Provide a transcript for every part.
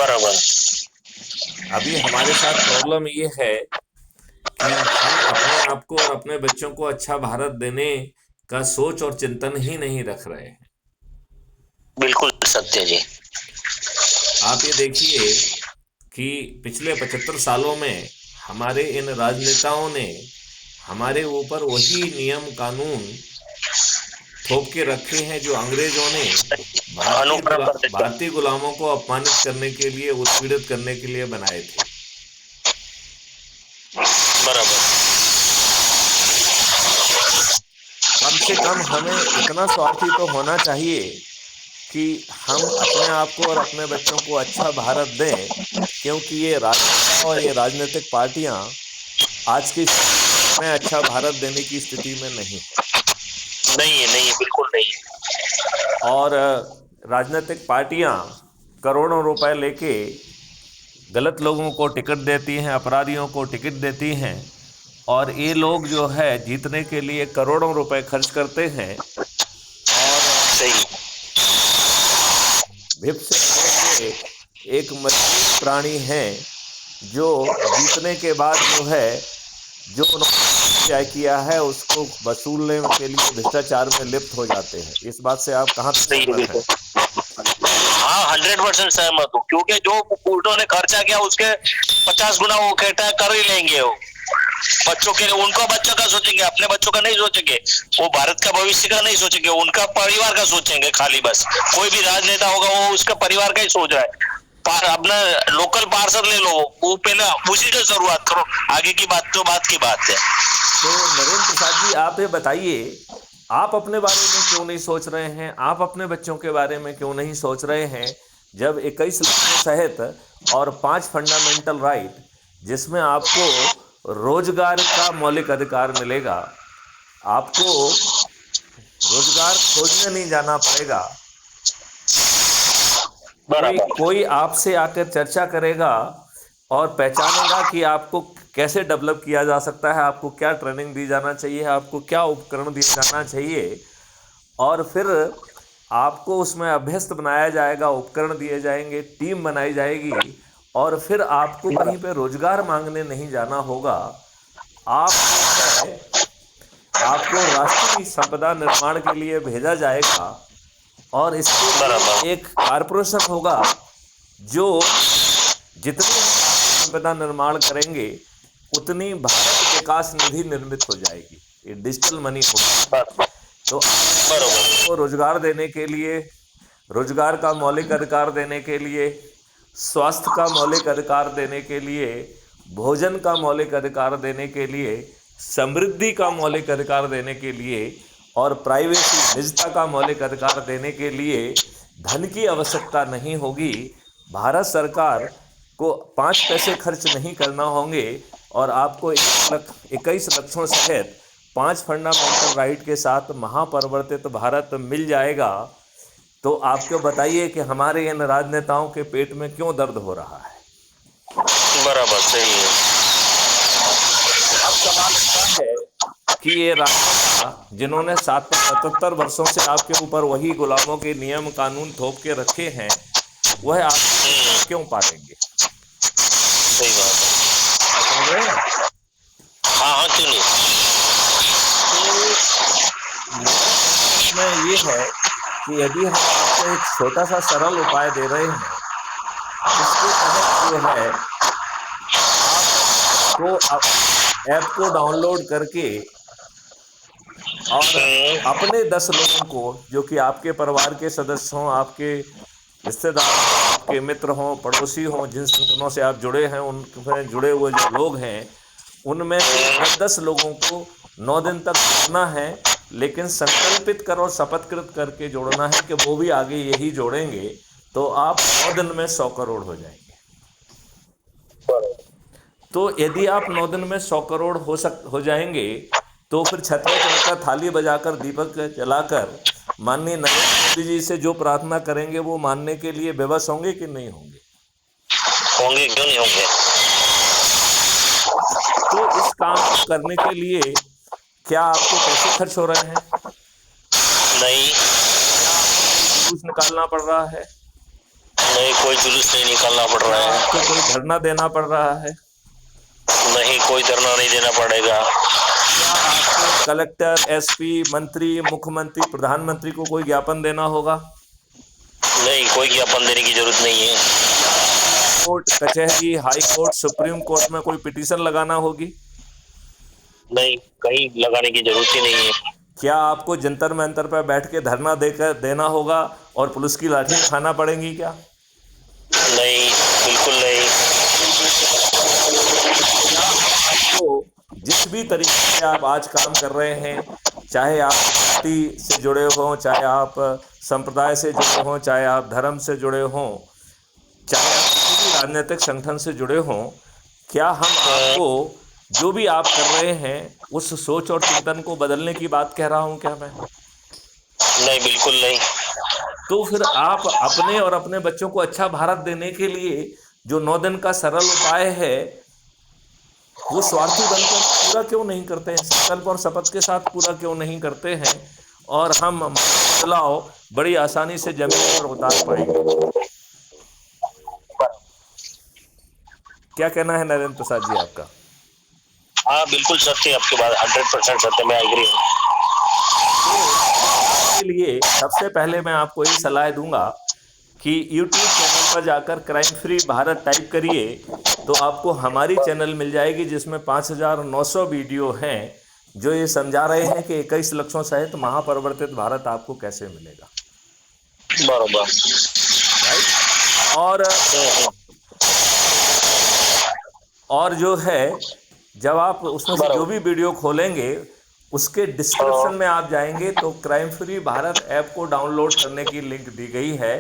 बराबर। अभी हमारे साथ प्रॉब्लम ये है कि हम अपने आप को और अपने बच्चों को अच्छा भारत देने का सोच और चिंतन ही नहीं रख रहे हैं। बिल्कुल सत्य जी। आप ये देखिए कि पिछले 75 सालों में हमारे इन राजनेताओं ने हमारे ऊपर वही नियम कानून थोप के रखे हैं जो अंग्रेजों ने अनुकरण करते थे। भारतीय गुलामों को अपमानित करने के लिए, उत्पीड़ित करने के लिए बनाए थे। बराबर। कम से कम हमें इतना स्वार्थी तो होना चाहिए कि हम अपने आप को और अपने बच्चों को अच्छा भारत दें, क्योंकि ये राजनेता और ये राजनीतिक पार्टियां आज की स्थिति में अच्छा भारत देने की स्थिति में नहीं है। नहीं है, नहीं है, बिल्कुल नहीं है। और राजनीतिक पार्टियां करोड़ों रुपए लेके गलत लोगों को टिकट देती हैं, अपराधियों को टिकट देती हैं, और ये लोग जो है जीतने के लिए करोड़ों रुपए खर्च करते हैं। और सही। भिप से लड़े हुए एक मजबूत प्राणी हैं जो जीतने के बाद जो है जो उन्होंने तय किया है उसको वसूलने के लिए भ्रष्टाचार में लिप्त हो जाते हैं। इस बात से आप कहाँ तक सही है, सहमत हैं? बिल्कुल। हाँ, 100% सहमत हूँ, क्योंकि जो उन्होंने खर्चा किया उसके 50 गुना वो कहता कर ही लेंगे। वो बच्चों के लिए, उनका बच्चों का सोचेंगे, अपने बच्चों का नहीं सोचेंगे। वो भारत का भविष्य का नहीं सोचेंगे, उनका परिवार का सोचेंगे खाली बस। कोई भी राजनेता होगा वो उसका परिवार का ही सोच रहा है। अपना लोकल पार्षद ले लो, वो पहले उसी से शुरुआत करो, आगे की बात तो बात की बात है। तो नरेंद्र प्रसाद जी, आप ये बताइए, आप अपने बारे में क्यों नहीं सोच रहे हैं? आप अपने बच्चों के बारे में क्यों नहीं सोच रहे हैं? जब 21 लक्ष्यों सहित और 5 फंडामेंटल राइट, जिसमें आपको रोजगार का मौलिक अधिकार मिलेगा, आपको रोजगार खोजने नहीं जाना पड़ेगा, कोई बराबर। कोई आपसे आकर चर्चा करेगा और पहचानेगा कि आपको कैसे डेवलप किया जा सकता है, आपको क्या ट्रेनिंग दी जाना चाहिए, आपको क्या उपकरण दिया जाना चाहिए, और फिर आपको उसमें अभ्यस्त बनाया जाएगा, उपकरण दिए जाएंगे, टीम बनाई जाएगी, और फिर आपको कहीं पे रोजगार मांगने नहीं जाना होगा। आप जो है, आपको राष्ट्रीय संपदा निर्माण के लिए भेजा जाएगा, और इसके बराबर। लिए एक कारपोरेशन होगा जो जितनी संपदा निर्माण करेंगे उतनी भारत विकास निधि निर्मित हो जाएगी। ये डिजिटल मनी होगा। तो बराबर। आपको रोजगार देने के लिए, रोजगार का मौलिक अधिकार देने के लिए, स्वास्थ्य का मौलिक अधिकार देने के लिए, भोजन का मौलिक अधिकार देने के लिए, समृद्धि का मौलिक अधिकार देने के लिए, और प्राइवेसी निजता का मौलिक अधिकार देने के लिए धन की आवश्यकता नहीं होगी। भारत सरकार को 5 पैसे खर्च नहीं करना होंगे, और आपको 21 लक्षों सहित 5 फंडामेंटल राइट के साथ महापरिवर्तित भारत मिल जाएगा। तो आपको बताइए कि हमारे इन राजनेताओं के पेट में क्यों दर्द हो रहा है? बराबर। सही है। अब सवाल इसका है कि ये राजनेता जिन्होंने 77 वर्षों से आपके ऊपर वही गुलामों के नियम कानून थोप के रखे हैं, वह आपको क्यों पालेंगे? सही बात है। आप समझ रहे हैं ना? हाँ हाँ, क्यों नहीं। तो मेरा कहना इसमें ये है कि यदि हम आपको एक छोटा सा सरल उपाय दे रहे हैं जिसके तहत जो है आपको ऐप को डाउनलोड करके और अपने 10 लोगों को, जो कि आपके परिवार के सदस्य हों, आपके रिश्तेदार हों, आपके मित्र हों, पड़ोसी हों, जिन संगठनों से आप जुड़े हैं, उनमें जुड़े हुए जो लोग हैं, उनमें से 10-10 लोगों को 9 दिन तक जोड़ना है, लेकिन संकल्पित कर और शपथकृत करके जोड़ना है कि वो भी आगे यही जोड़ेंगे। तो आप 9 दिन में 100 करोड़ हो जाएंगे। तो यदि आप 9 दिन में 100 करोड़ हो जाएंगे, तो फिर छत पे चढ़कर थाली बजाकर दीपक जलाकर माननीय नरेंद्र मोदी जी से जो प्रार्थना करेंगे वो मानने के लिए विवश होंगे कि नहीं होंगे? होंगे, क्यों नहीं होंगे। तो इस काम को करने के लिए क्या आपको पैसे खर्च हो रहे हैं? नहीं। क्या आपको जुलूस निकालना पड़ रहा है? नहीं, कोई जुलूस नहीं निकालना पड़ रहा है। आपको कोई धरना देना पड़ रहा है? नहीं, कोई धरना नहीं देना पड़ेगा। क्या आपको कलेक्टर, एसपी, मंत्री, मुख्यमंत्री, प्रधानमंत्री को कोई ज्ञापन देना होगा? नहीं, कोई ज्ञापन देने की जरूरत नहीं है। कोर्ट कचहरी, हाई कोर्ट, सुप्रीम कोर्ट में कोई पिटीशन लगाना होगी? नहीं, कहीं लगाने की जरूरत ही नहीं है। क्या आपको जंतर मंतर पर बैठ के धरना देकर देना होगा और पुलिस की लाठियां खाना पड़ेंगी क्या? नहीं, बिल्कुल नहीं। तो जिस भी तरीके से आप आज काम कर रहे हैं, चाहे आप पार्टी से जुड़े हों, चाहे आप संप्रदाय से जुड़े हों, चाहे आप धर्म से जुड़े हों, चाहे आप किसी भी राजनीतिक संगठन से जुड़े हों, क्या हम आपको जो भी आप कर रहे हैं उस सोच और चिंतन को बदलने की बात कह रहा हूं क्या मैं? नहीं, बिल्कुल नहीं। तो फिर आप अपने और अपने बच्चों को अच्छा भारत देने के लिए जो 9 दिन का सरल उपाय है वो स्वार्थी बनकर पूरा क्यों नहीं करते हैं? संकल्प और शपथ के साथ पूरा क्यों नहीं करते हैं और हम बदलाव बड़ी आसानी से जमीन पर उतार पाएंगे? क्या कहना है नरेंद्र प्रसाद जी आपका? हाँ, बिल्कुल सत्य, आपकी बात 100% सत्य, मैं एग्री हूँ। के लिए सबसे पहले मैं आपको ये सलाह दूंगा कि YouTube चैनल पर जाकर क्राइम फ्री भारत टाइप करिए तो आपको हमारी चैनल मिल जाएगी जिसमें 5,900 वीडियो हैं जो ये समझा रहे हैं कि 21 लक्षों सहित महापरिवर्तित भारत आपको कैसे मिलेगा। बराबर। राइट। और जो है जब आप उसमें से जो भी वीडियो खोलेंगे उसके डिस्क्रिप्शन में आप जाएंगे तो क्राइम फ्री भारत ऐप को डाउनलोड करने की लिंक दी गई है।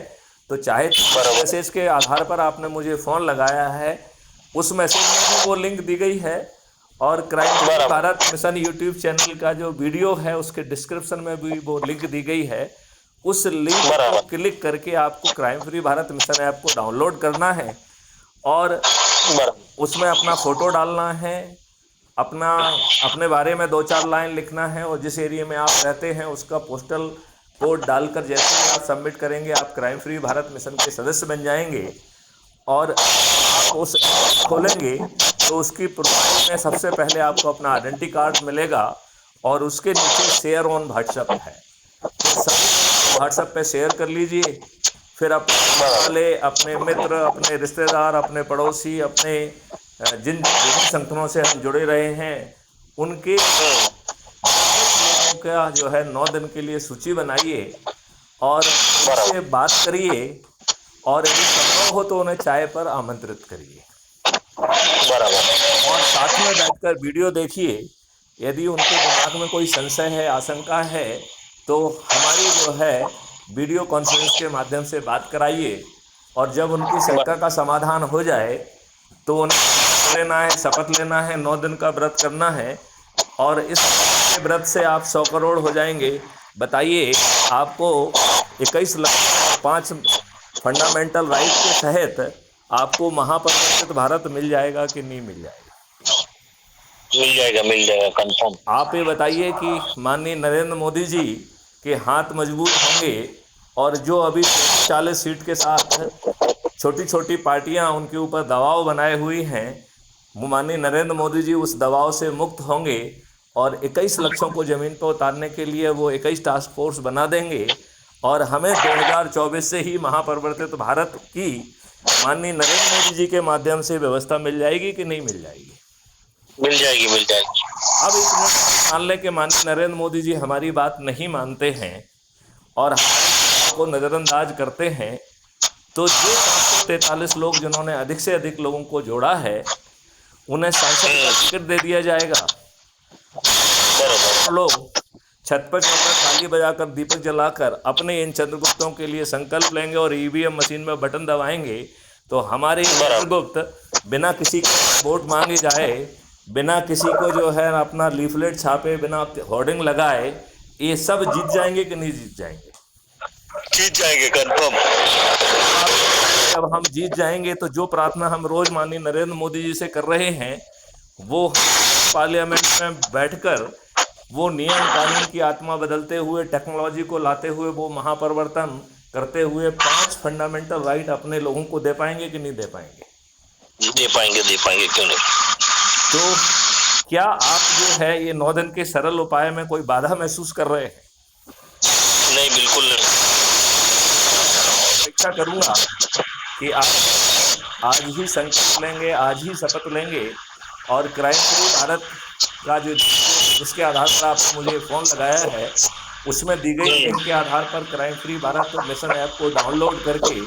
तो चाहे मैसेज के आधार पर आपने मुझे फ़ोन लगाया है उस मैसेज में भी वो लिंक दी गई है और crime free Bharat mission YouTube channel का जो वीडियो है उसके डिस्क्रिप्शन में भी वो लिंक दी गई है। उस लिंक को क्लिक करके आपको crime free Bharat mission app को डाउनलोड करना है और उसमें अपना फ़ोटो डालना है, अपने बारे में 2-4 लाइन लिखना है और जिस एरिया में आप रहते हैं उसका पोस्टल कोड डालकर जैसे ही आप सबमिट करेंगे आप क्राइम फ्री भारत मिशन के सदस्य बन जाएंगे। और आप उस खोलेंगे तो उसकी प्रोफाइल में सबसे पहले आपको अपना आइडेंटिटी कार्ड मिलेगा और उसके नीचे शेयर ऑन व्हाट्सएप है, तो सभी व्हाट्सएप पे शेयर कर लीजिए। फिर अपने वाले, अपने मित्र, अपने रिश्तेदार, अपने पड़ोसी, अपने जिन विभिन्न संगठनों से हम जुड़े रहे हैं उनके लोगों का जो है 9 दिन के लिए सूची बनाइए और उनसे बात करिए और यदि संभव हो तो उन्हें चाय पर आमंत्रित करिए और साथ में बैठकर वीडियो देखिए। यदि उनके दिमाग में कोई संशय है, आशंका है तो हमारी जो है वीडियो कॉन्फ्रेंस के माध्यम से बात कराइए और जब उनकी शंका का समाधान हो जाए तो उन्हें लेना है, शपथ लेना है, 9 दिन का व्रत करना है और इस व्रत से आप 100 करोड़ हो जाएंगे। बताइए आपको 21 लाख 5 फंडामेंटल राइट के तहत आपको महापरिवर्तित भारत मिल जाएगा कि नहीं मिल जाएगा? मिल जाएगा कंफर्म। आप ये बताइए कि माननीय नरेंद्र मोदी जी के हाथ मजबूत होंगे और जो अभी 40 सीट के साथ छोटी छोटी पार्टियां उनके ऊपर दबाव बनाए हुई हैं, माननीय नरेंद्र मोदी जी उस दबाव से मुक्त होंगे और 21 लक्षों को ज़मीन पर उतारने के लिए वो 21 टास्क फोर्स बना देंगे और हमें 2024 से ही महापरिवर्तित भारत की माननीय नरेंद्र मोदी जी के माध्यम से व्यवस्था मिल जाएगी कि नहीं मिल जाएगी? मिल जाएगी। अब इतने मान लें कि माननीय नरेंद्र मोदी जी हमारी बात नहीं मानते हैं और हमारे को नज़रअंदाज करते हैं तो जो 543 लोग जिन्होंने अधिक से अधिक लोगों को जोड़ा है उन्हें सांसद का टिकट दे दिया जाएगा। लोग छत पर चढ़कर थाली बजाकर दीपक जलाकर अपने इन चंद्रगुप्तों के लिए संकल्प लेंगे और ईवीएम मशीन में बटन दबाएंगे तो हमारे चंद्रगुप्त बिना किसी को वोट मांगे जाए, बिना किसी को जो है अपना लीफलेट छापे, बिना होर्डिंग लगाए, ये सब जीत जाएंगे कि नहीं जीत जाएंगे? जीत जाएंगे कंफर्म। जब हम जीत जाएंगे तो जो प्रार्थना हम रोज माननीय नरेंद्र मोदी जी से कर रहे हैं वो पार्लियामेंट में बैठकर वो नियम कानून की आत्मा बदलते हुए, टेक्नोलॉजी को लाते हुए वो महापरिवर्तन करते हुए 5 फंडामेंटल राइट अपने लोगों को दे पाएंगे कि नहीं दे पाएंगे? दे पाएंगे, क्यों नहीं। तो क्या आप जो है ये 9 दिन के सरल उपाय में कोई बाधा महसूस कर रहे हैं? नहीं, बिल्कुल नहीं। अपेक्षा करूंगा कि आप आज ही संकल्प लेंगे, आज ही शपथ लेंगे और क्राइम फ्री भारत का जो जिसके आधार पर आपने मुझे फोन लगाया है, उसमें दी गई लिंक के आधार पर crime free Bharat mission app को डाउनलोड करके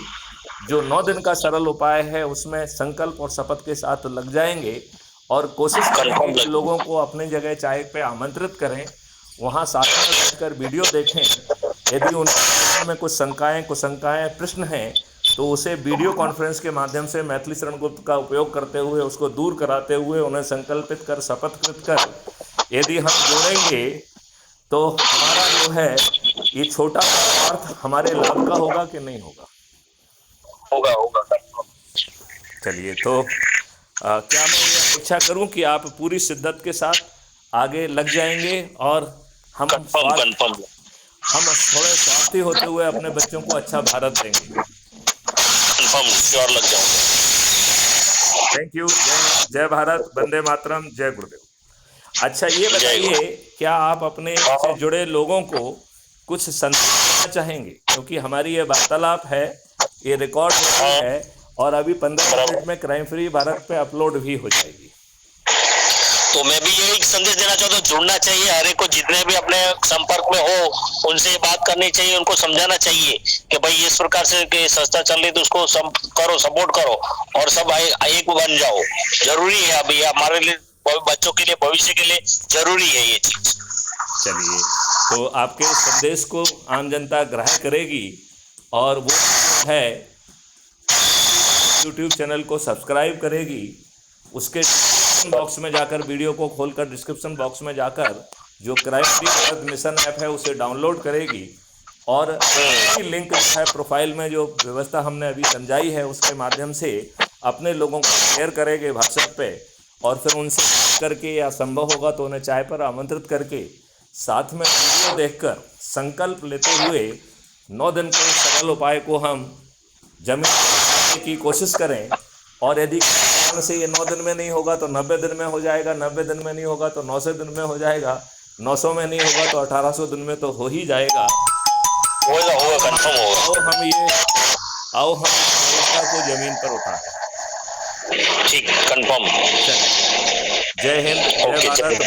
जो 9 दिन का सरल उपाय है उसमें संकल्प और शपथ के साथ लग जाएंगे और कोशिश करेंगे कि लोगों को अपनी जगह चाय पे आमंत्रित करें, वहाँ साथ में बैठकर वीडियो देखें। यदि उनके में कुछ शंकाएं कुशंकाएं प्रश्न हैं तो उसे वीडियो कॉन्फ्रेंस के माध्यम से मैथिली शरण गुप्त का उपयोग करते हुए उसको दूर कराते हुए उन्हें संकल्पित कर शपथकृत कर यदि हम जोड़ेंगे तो हमारा जो है ये छोटा स्वार्थ हमारे लाभ का होगा कि नहीं होगा? होगा। चलिए, तो क्या मैं ये अपेक्षा करूं कि आप पूरी शिद्दत के साथ आगे लग जाएंगे और हम थोड़े स्वार्थी होते हुए अपने बच्चों को अच्छा भारत देंगे? कंफर्म, श्योर लग जाऊंगा। Thank you. जय भारत, वंदे मातरम, जय गुरुदेव। अच्छा, ये बताइए, क्या आप अपने से जुड़े लोगों को कुछ संदेश देना चाहेंगे? क्योंकि हमारी ये वार्तालाप है, ये रिकॉर्ड हो रही है और अभी 15 मिनट में क्राइम फ्री भारत पे अपलोड भी हो जाएगी। तो मैं भी यही संदेश देना चाहता हूँ, जुड़ना चाहिए। हर एक को जितने भी अपने संपर्क में हो उनसे बात करनी चाहिए, उनको समझाना चाहिए कि भाई इस प्रकार से संस्था चल रही है तो उसको करो, सपोर्ट करो और सब एक बन जाओ। जरूरी है, अभी हमारे लिए, बच्चों के लिए, भविष्य के लिए जरूरी है ये चीज। चलिए, तो आपके संदेश को आम जनता ग्रहण करेगी और वो है यूट्यूब चैनल को सब्सक्राइब करेगी, उसके डिस्क्रिप्शन बॉक्स में जाकर वीडियो को खोलकर डिस्क्रिप्शन बॉक्स में जाकर जो crime free Bharat mission app है उसे डाउनलोड करेगी और लिंक जो है प्रोफाइल में जो व्यवस्था हमने अभी समझाई है उसके माध्यम से अपने लोगों को शेयर करेंगे व्हाट्सएप पे और फिर उनसे बात करके या संभव होगा तो उन्हें चाय पर आमंत्रित करके साथ में वीडियो देखकर संकल्प लेते हुए 9 दिन के सरल उपाय को हम जमीन की कोशिश करें। और यदि से ये 9 दिन में नहीं होगा तो 90 दिन में हो जाएगा, 90 दिन में नहीं होगा तो 900 दिन में हो जाएगा, 900 में नहीं होगा तो 1800 दिन में तो हो ही जाएगा। होगा, कंफर्म होगा। आओ हम व्यवस्था को जमीन पर उठाएं। ठीक, कंफर्म। जय हिंद, जय भारत।